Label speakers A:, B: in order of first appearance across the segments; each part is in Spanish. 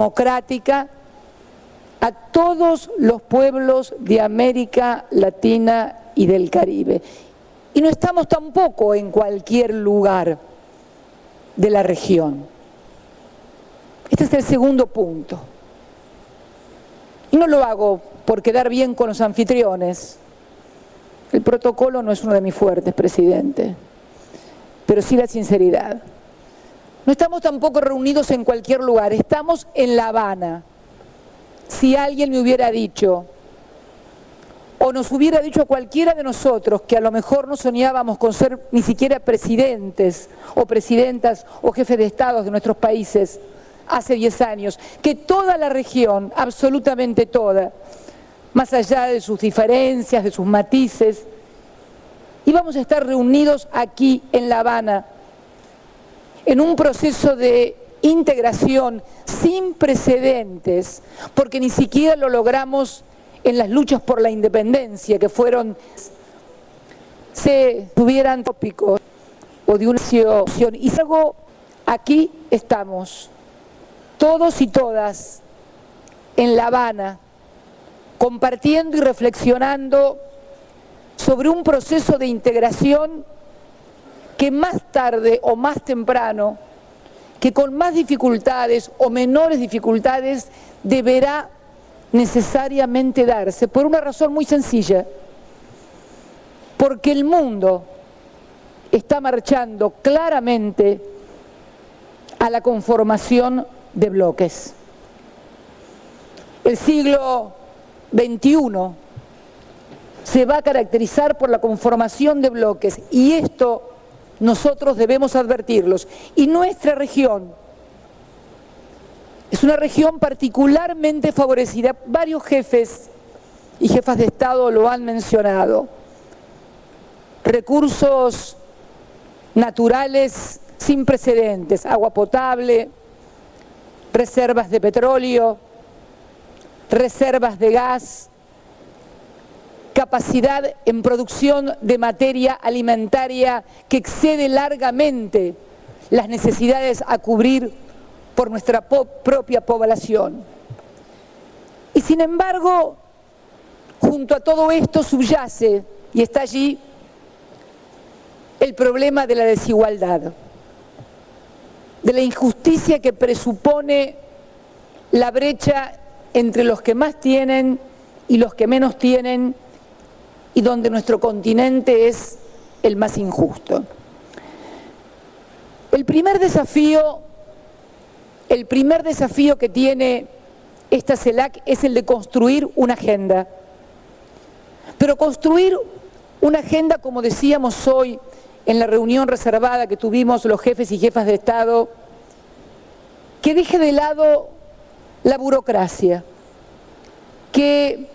A: democrática a todos los pueblos de América Latina y del Caribe. Y no estamos tampoco en cualquier lugar de la región. Este es el segundo punto. Y no lo hago por quedar bien con los anfitriones. El protocolo no es uno de mis fuertes, presidente, pero sí la sinceridad. No estamos tampoco reunidos en cualquier lugar, estamos en La Habana. Si alguien me hubiera dicho, o nos hubiera dicho a cualquiera de nosotros que a lo mejor no soñábamos con ser ni siquiera presidentes o presidentas o jefes de estados de nuestros países hace 10 años, que toda la región, absolutamente toda, más allá de sus diferencias, de sus matices, íbamos a estar reunidos aquí en La Habana en un proceso de integración sin precedentes, porque ni siquiera lo logramos en las luchas por la independencia, que fueron, se tuvieran tópicos o de una acción. Y luego aquí estamos, todos y todas, en La Habana, compartiendo y reflexionando sobre un proceso de integración que más tarde o más temprano, que con más dificultades o menores dificultades, deberá necesariamente darse, por una razón muy sencilla, porque el mundo está marchando claramente a la conformación de bloques. El siglo XXI se va a caracterizar por la conformación de bloques y esto nosotros debemos advertirlos. Y nuestra región es una región particularmente favorecida. Varios jefes y jefas de Estado lo han mencionado. Recursos naturales sin precedentes, agua potable, reservas de petróleo, reservas de gas, capacidad en producción de materia alimentaria que excede largamente las necesidades a cubrir por nuestra propia población. Y sin embargo, junto a todo esto subyace, y está allí, el problema de la desigualdad, de la injusticia que presupone la brecha entre los que más tienen y los que menos tienen, y donde nuestro continente es el más injusto. El primer desafío que tiene esta CELAC es el de construir una agenda. Pero construir una agenda, como decíamos hoy en la reunión reservada que tuvimos los jefes y jefas de Estado, que deje de lado la burocracia, que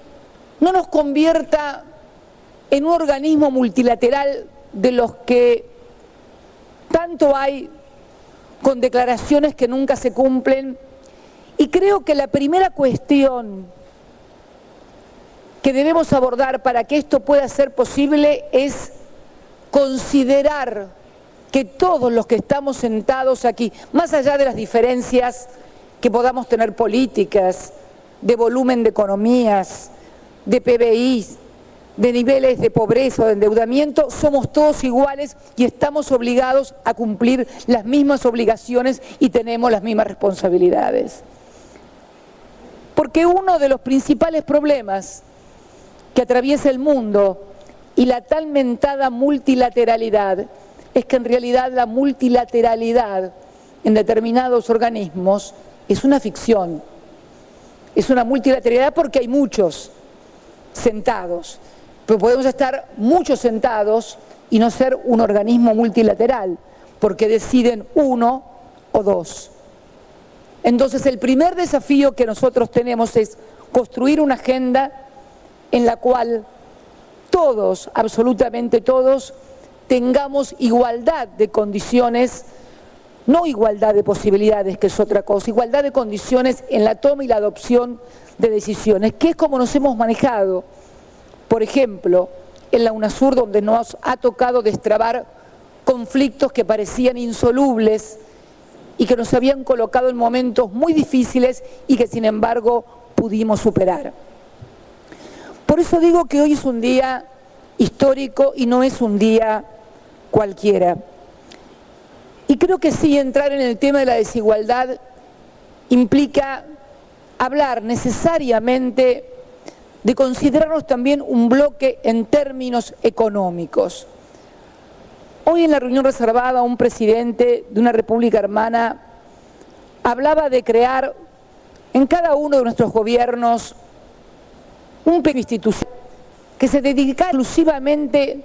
A: no nos convierta en un organismo multilateral de los que tanto hay, con declaraciones que nunca se cumplen. Y creo que la primera cuestión que debemos abordar para que esto pueda ser posible es considerar que todos los que estamos sentados aquí, más allá de las diferencias que podamos tener políticas, de volumen de economías, de PBI, de niveles de pobreza o de endeudamiento, somos todos iguales y estamos obligados a cumplir las mismas obligaciones y tenemos las mismas responsabilidades. Porque uno de los principales problemas que atraviesa el mundo y la tan mentada multilateralidad es que en realidad la multilateralidad en determinados organismos es una ficción. Es una multilateralidad porque hay muchos sentados, pero podemos estar muchos sentados y no ser un organismo multilateral, porque deciden uno o dos. Entonces el primer desafío que nosotros tenemos es construir una agenda en la cual todos, absolutamente todos, tengamos igualdad de condiciones, no igualdad de posibilidades, que es otra cosa, igualdad de condiciones en la toma y la adopción de decisiones, que es como nos hemos manejado, por ejemplo, en la UNASUR, donde nos ha tocado destrabar conflictos que parecían insolubles y que nos habían colocado en momentos muy difíciles y que sin embargo pudimos superar. Por eso digo que hoy es un día histórico y no es un día cualquiera. Y creo que sí, entrar en el tema de la desigualdad implica hablar necesariamente de considerarnos también un bloque en términos económicos. Hoy en la reunión reservada, un presidente de una república hermana hablaba de crear en cada uno de nuestros gobiernos un pequeño institución que se dedicara exclusivamente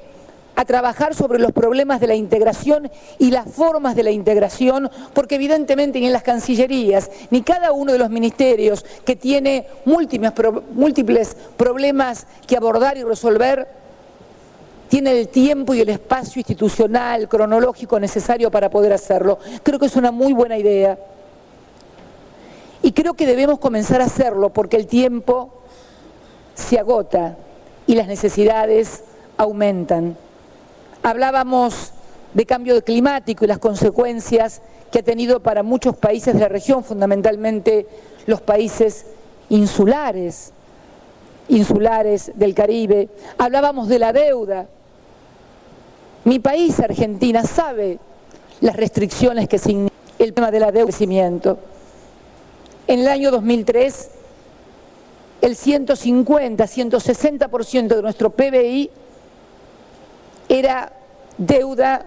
A: a trabajar sobre los problemas de la integración y las formas de la integración, porque evidentemente ni en las cancillerías, ni cada uno de los ministerios que tiene múltiples problemas que abordar y resolver, tiene el tiempo y el espacio institucional, cronológico necesario para poder hacerlo. Creo que es una muy buena idea. Y creo que debemos comenzar a hacerlo porque el tiempo se agota y las necesidades aumentan. Hablábamos de cambio climático y las consecuencias que ha tenido para muchos países de la región, fundamentalmente los países insulares del Caribe. Hablábamos de la deuda. Mi país, Argentina, sabe las restricciones que significa el tema de la deuda y crecimiento. En el año 2003, el 160% de nuestro PBI era deuda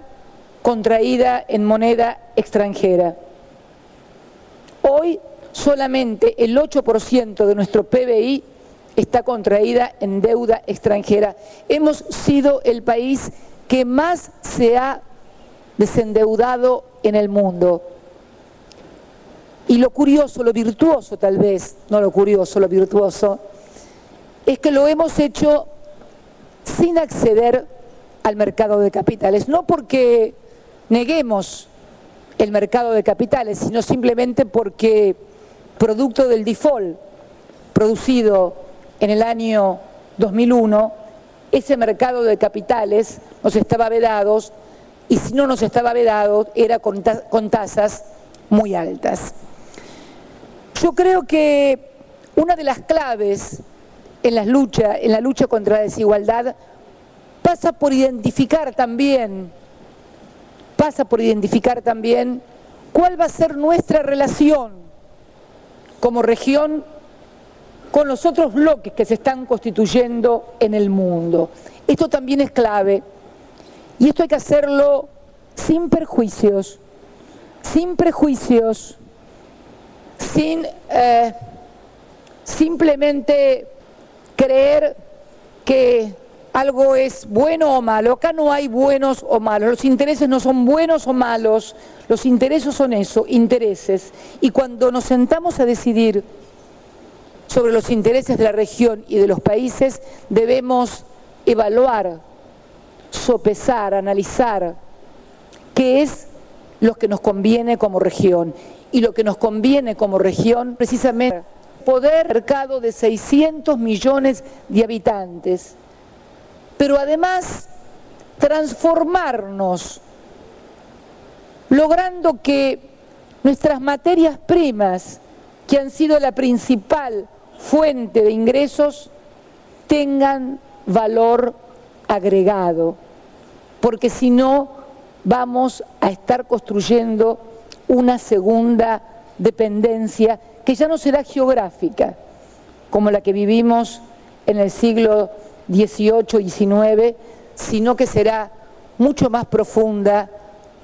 A: contraída en moneda extranjera. Hoy solamente el 8% de nuestro PBI está contraída en deuda extranjera. Hemos sido el país que más se ha desendeudado en el mundo. Y lo curioso, lo virtuoso tal vez, no lo curioso, lo virtuoso, es que lo hemos hecho sin acceder al mercado de capitales, no porque neguemos el mercado de capitales, sino simplemente porque producto del default producido en el año 2001, ese mercado de capitales nos estaba vedado y si no nos estaba vedado era con tasas muy altas. Yo creo que una de las claves en la lucha contra la desigualdad pasa por identificar también cuál va a ser nuestra relación como región con los otros bloques que se están constituyendo en el mundo. Esto también es clave y esto hay que hacerlo sin prejuicios, sin simplemente creer que algo es bueno o malo. Acá no hay buenos o malos, los intereses no son buenos o malos, los intereses son eso, intereses. Y cuando nos sentamos a decidir sobre los intereses de la región y de los países, debemos evaluar, sopesar, analizar qué es lo que nos conviene como región. Y lo que nos conviene como región, precisamente, poder mercado de 600 millones de habitantes, pero además transformarnos, logrando que nuestras materias primas, que han sido la principal fuente de ingresos, tengan valor agregado, porque si no vamos a estar construyendo una segunda dependencia que ya no será geográfica, como la que vivimos en el siglo XVIII y XIX, sino que será mucho más profunda,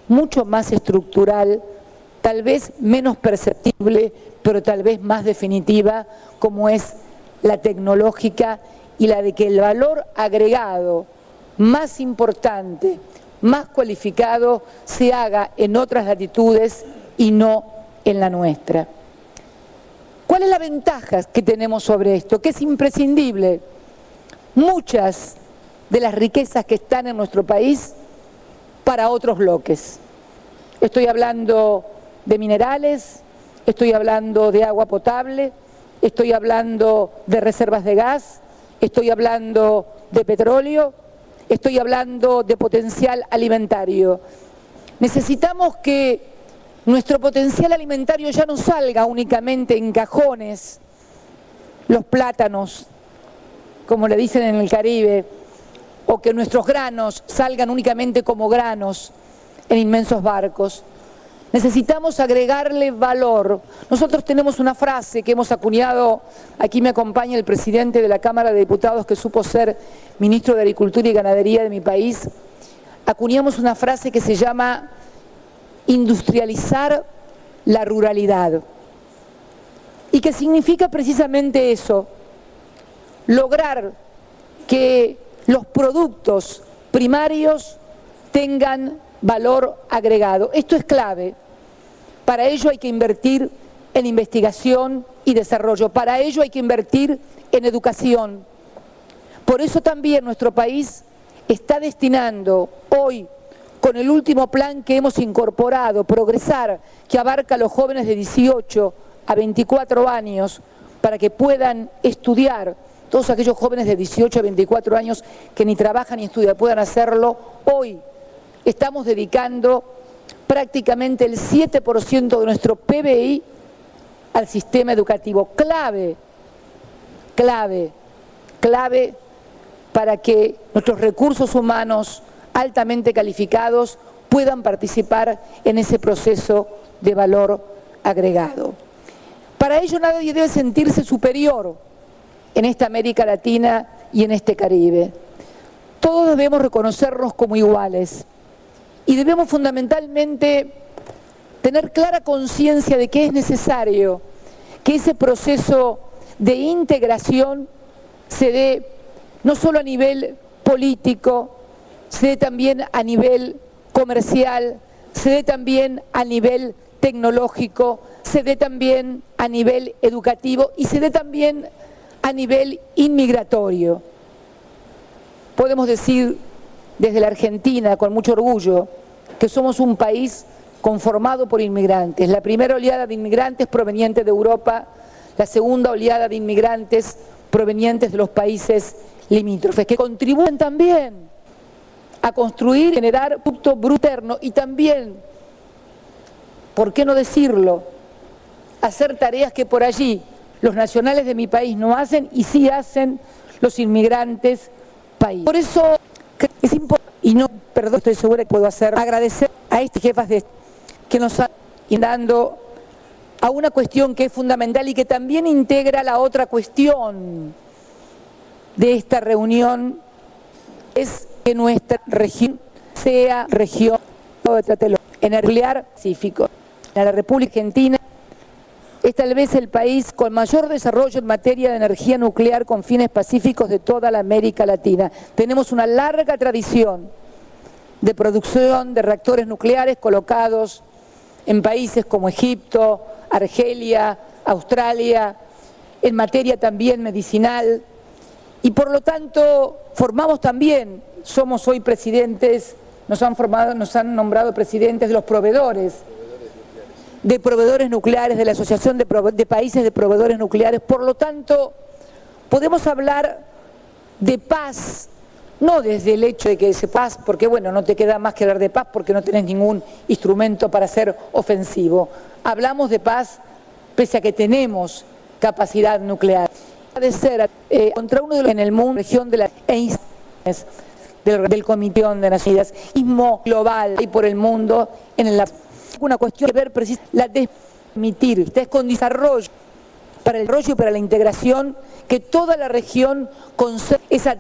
A: mucho más estructural, tal vez menos perceptible, pero tal vez más definitiva, como es la tecnológica y la de que el valor agregado más importante, más cualificado, se haga en otras latitudes y no en la nuestra. ¿Cuál es la ventaja que tenemos sobre esto? Que es imprescindible. Muchas de las riquezas que están en nuestro país para otros bloques. Estoy hablando de minerales, estoy hablando de agua potable, estoy hablando de reservas de gas, estoy hablando de petróleo, estoy hablando de potencial alimentario. Necesitamos que nuestro potencial alimentario ya no salga únicamente en cajones, los plátanos, como le dicen en el Caribe, o que nuestros granos salgan únicamente como granos en inmensos barcos. Necesitamos agregarle valor. Nosotros tenemos una frase que hemos acuñado, aquí me acompaña el presidente de la Cámara de Diputados que supo ser ministro de Agricultura y Ganadería de mi país, acuñamos una frase que se llama industrializar la ruralidad y que significa precisamente eso, lograr que los productos primarios tengan valor agregado. Esto es clave. Para ello hay que invertir en investigación y desarrollo. Para ello hay que invertir en educación. Por eso también nuestro país está destinando hoy, con el último plan que hemos incorporado, Progresar, que abarca a los jóvenes de 18 a 24 años, para que puedan estudiar, todos aquellos jóvenes de 18 a 24 años que ni trabajan ni estudian, puedan hacerlo. Hoy estamos dedicando prácticamente el 7% de nuestro PBI al sistema educativo. Clave para que nuestros recursos humanos altamente calificados puedan participar en ese proceso de valor agregado. Para ello nadie debe sentirse superior en esta América Latina y en este Caribe. Todos debemos reconocernos como iguales y debemos fundamentalmente tener clara conciencia de que es necesario que ese proceso de integración se dé no solo a nivel político, se dé también a nivel comercial, se dé también a nivel tecnológico, se dé también a nivel educativo y se dé también a nivel inmigratorio. Podemos decir desde la Argentina con mucho orgullo que somos un país conformado por inmigrantes. La primera oleada de inmigrantes provenientes de Europa, la segunda oleada de inmigrantes provenientes de los países limítrofes, que contribuyen también a construir y generar producto bruto interno y también, ¿por qué no decirlo?, hacer tareas que por allí los nacionales de mi país no hacen y sí hacen los inmigrantes país. Por eso es importante, y no, perdón, estoy segura que puedo hacer, agradecer a estas jefas que nos han dando a una cuestión que es fundamental y que también integra la otra cuestión de esta reunión, es que nuestra región sea región en el nuclear pacífico. En la República Argentina es tal vez el país con mayor desarrollo en materia de energía nuclear con fines pacíficos de toda la América Latina. Tenemos una larga tradición de producción de reactores nucleares colocados en países como Egipto, Argelia, Australia, en materia también medicinal, y por lo tanto formamos también, somos hoy presidentes, nos han nombrado presidentes de los proveedores nucleares, de la Asociación de Países de Proveedores Nucleares. Por lo tanto, podemos hablar de paz, no desde el hecho de que se paz, porque bueno, no te queda más que hablar de paz porque no tenés ningún instrumento para ser ofensivo. Hablamos de paz pese a que tenemos capacidad nuclear. De ser contra uno de los en el mundo, región de la del Comité de Naciones Unidas, global y por el mundo, en la una cuestión de ver precisamente la permitir con desarrollo para el desarrollo y para la integración que toda la región conserve esa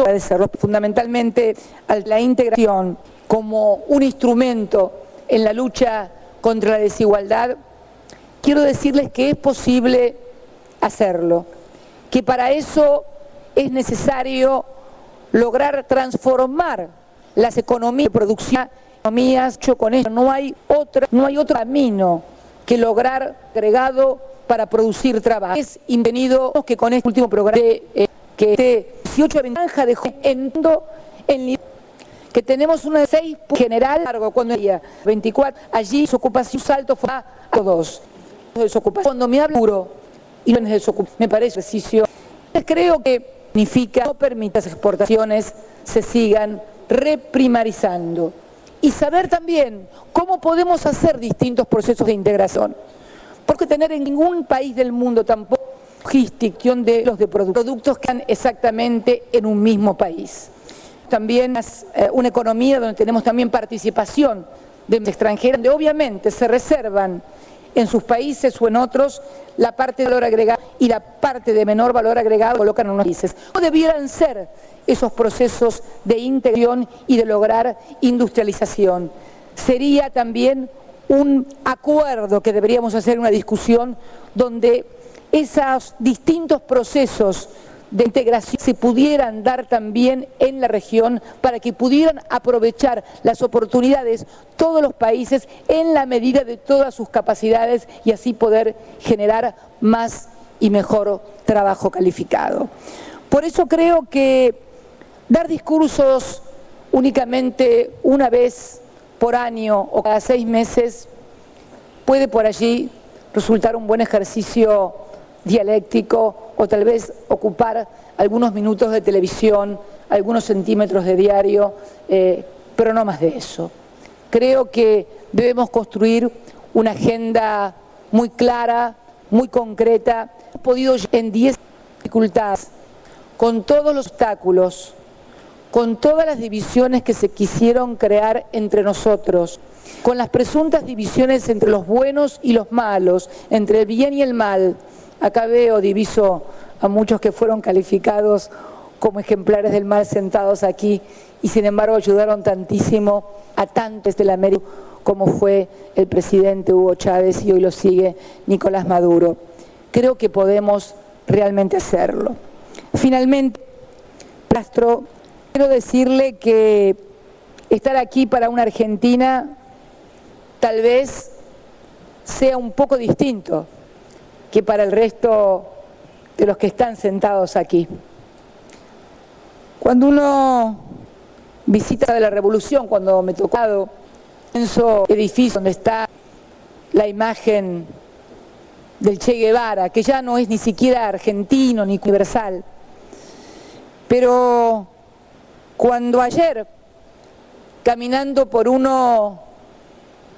A: desarrollo, fundamentalmente a la integración como un instrumento en la lucha contra la desigualdad. Quiero decirles que es posible hacerlo, que para eso es necesario lograr transformar las economías de producción, economías, con eso no hay otro camino que lograr agregado para producir trabajo. Es bienvenido que con este último programa que 18 ventaja de en que tenemos una de 6 general largo cuando había 24 allí su ocupación salto fue a 2 desocupación. Cuando me hablo puro y no es desocupación, me parece ejercicio. Creo que significa no permitir las exportaciones se sigan reprimarizando. y saber también cómo podemos hacer distintos procesos de integración. Porque tener en ningún país del mundo tampoco gestión de los de productos que están exactamente en un mismo país. También una economía donde tenemos también participación de extranjeros, donde obviamente se reservan en sus países o en otros la parte de valor agregado y la parte de menor valor agregado colocan en unos países. ¿Cómo debieran ser esos procesos de integración y de lograr industrialización? Sería también un acuerdo que deberíamos hacer, una discusión donde esos distintos procesos de integración se pudieran dar también en la región para que pudieran aprovechar las oportunidades todos los países en la medida de todas sus capacidades y así poder generar más y mejor trabajo calificado. Por eso creo que dar discursos únicamente una vez por año o cada 6 meses puede por allí resultar un buen ejercicio dialéctico o tal vez ocupar algunos minutos de televisión, algunos centímetros de diario, pero no más de eso. Creo que debemos construir una agenda muy clara, muy concreta. Hemos podido en 10 dificultades, con todos los obstáculos, con todas las divisiones que se quisieron crear entre nosotros, con las presuntas divisiones entre los buenos y los malos, entre el bien y el mal. Acá veo, diviso a muchos que fueron calificados como ejemplares del mal sentados aquí y sin embargo ayudaron tantísimo a tantos de la América como fue el presidente Hugo Chávez y hoy lo sigue Nicolás Maduro. Creo que podemos realmente hacerlo. Finalmente, Castro, quiero decirle que estar aquí para una Argentina tal vez sea un poco distinto que para el resto de los que están sentados aquí. Cuando uno visita la Revolución, cuando me tocó en ese edificio donde está la imagen del Che Guevara, que ya no es ni siquiera argentino ni universal, pero cuando ayer, caminando por uno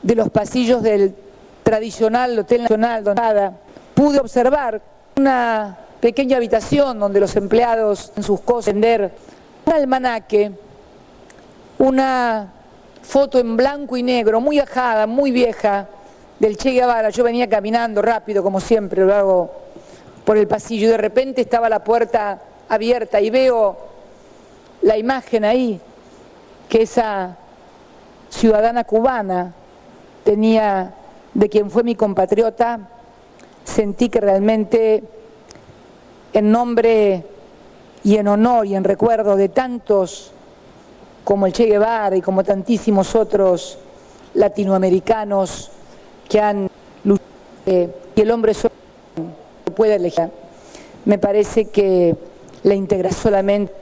A: de los pasillos del tradicional Hotel Nacional Donada, pude observar una pequeña habitación donde los empleados en sus cosas vender un almanaque, una foto en blanco y negro, muy ajada, muy vieja, del Che Guevara. Yo venía caminando rápido, como siempre lo hago por el pasillo, y de repente estaba la puerta abierta y veo la imagen ahí que esa ciudadana cubana tenía de quien fue mi compatriota. Sentí que realmente en nombre y en honor y en recuerdo de tantos como el Che Guevara y como tantísimos otros latinoamericanos que han luchado y el hombre solo puede elegir, me parece que la integración solamente,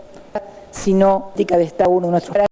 A: sino de Estado uno nuestro.